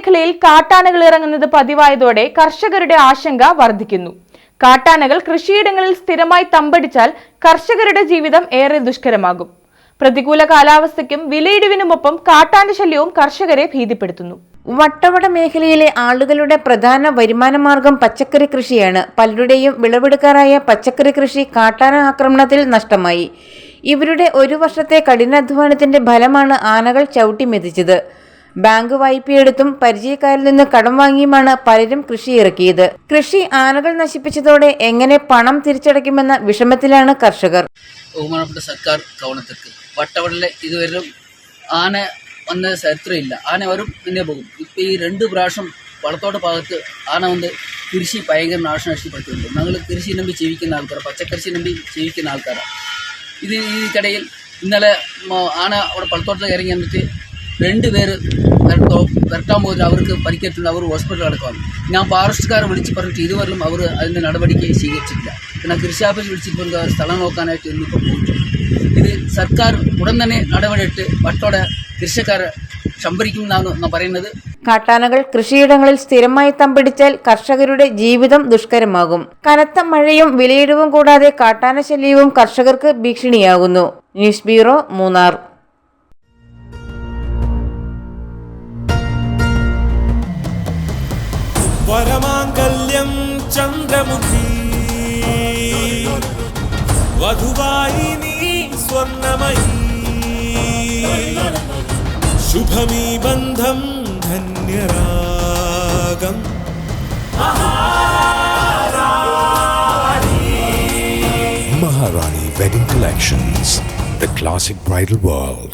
മേഖലയിൽ കാട്ടാനകൾ ഇറങ്ങുന്നത് പതിവായതോടെ കർഷകരുടെ ആശങ്ക വർദ്ധിക്കുന്നു. കാട്ടാനകൾ കൃഷിയിടങ്ങളിൽ സ്ഥിരമായി തമ്പടിച്ചാൽ കർഷകരുടെ ജീവിതം ഏറെ ദുഷ്കരമാകും. പ്രതികൂല കാലാവസ്ഥയ്ക്കും വിലയിടിവിനുമൊപ്പം കാട്ടാന ശല്യവും കർഷകരെ ഭീതിപ്പെടുത്തുന്നു. വട്ടവട മേഖലയിലെ ആളുകളുടെ പ്രധാന വരുമാന മാർഗം പച്ചക്കറി കൃഷിയാണ്. പലരുടെയും വിളവെടുക്കാറായ പച്ചക്കറി കൃഷി കാട്ടാന ആക്രമണത്തിൽ നഷ്ടമായി. ഇവരുടെ ഒരു വർഷത്തെ കഠിനാധ്വാനത്തിന്റെ ഫലമാണ് ആനകൾ ചവിട്ടി മെതിച്ചത്. ബാങ്ക് വായ്പയെടുത്തും പരിചയക്കാരിൽ നിന്ന് കടം വാങ്ങിയുമാണ് പലരും കൃഷി ഇറക്കിയത്. കൃഷി ആനകൾ നശിപ്പിച്ചതോടെ എങ്ങനെ പണം തിരിച്ചടയ്ക്കുമെന്ന വിഷമത്തിലാണ് കർഷകർ. ബഹുമാനപ്പെട്ട സർക്കാർ കവണത്തിற்கு വട്ടവടലിലെ ഇതുവരെയും ആന വന്ന ചരിത്രമില്ല. ആന വരും പിന്നെ പോകും. ഇപ്പോൾ ഈ 2 പ്രാവശ്യം വളത്തോട്ട ഭാഗത്ത് ആന വന്ന് കൃഷി ഭയങ്കര നാശനഷ്ടപ്പെടുത്തിയിട്ടുണ്ട്. ഞങ്ങൾ കൃഷി നമ്പി ജീവിക്കുന്ന ആൾക്കാർ, പച്ചക്കൃഷി നമ്പി ജീവിക്കുന്ന ആൾക്കാരാണ്. ഇതിനിടയിൽ ഇന്നലെ ആന അവിടെ പളത്തോട്ടത്തിൽ ഇറങ്ങി വന്നിട്ട് 2 പേര് വരട്ടാൻ പോയിട്ട് അവർക്ക് പരിക്കേറ്റുണ്ട്. അവർ ഹോസ്പിറ്റലിൽ അടക്കമാണ്. ഞാൻ ഫോറസ്റ്റുകാരെ വിളിച്ച് പറഞ്ഞിട്ട് ഇതുവരെയും അവർ അതിൻ്റെ നടപടിക്ക് സ്വീകരിച്ചിട്ടില്ല. പിന്നെ കൃഷി ഓഫീസ് വിളിച്ചിപ്പോൾ സ്ഥലം നോക്കാനായിട്ട് ഇന്നിപ്പോൾ പോയിട്ടുണ്ട്. ഇത് സർക്കാർ ഉടൻ തന്നെ നടപടിയിട്ട് വട്ടോടെ കൃഷിക്കാരെ സംഭരിക്കുമെന്നാണ് പറയുന്നത്. കാട്ടാനകൾ കൃഷിയിടങ്ങളിൽ സ്ഥിരമായി തമ്പടിച്ചാൽ കർഷകരുടെ ജീവിതം ദുഷ്കരമാകും. കനത്ത മഴയും വിലയിടിവും കൂടാതെ കാട്ടാന ശല്യവും കർഷകർക്ക് ഭീഷണിയാകുന്നു. News bureau, Munnar. വരമാംഗല്യം ചന്ദ്രമുഖി വധുവായി നീ സ്വർണമയി ശുഭമീ ബന്ധം ധന്യരാഗം Maharani Wedding Collections, the classic bridal world.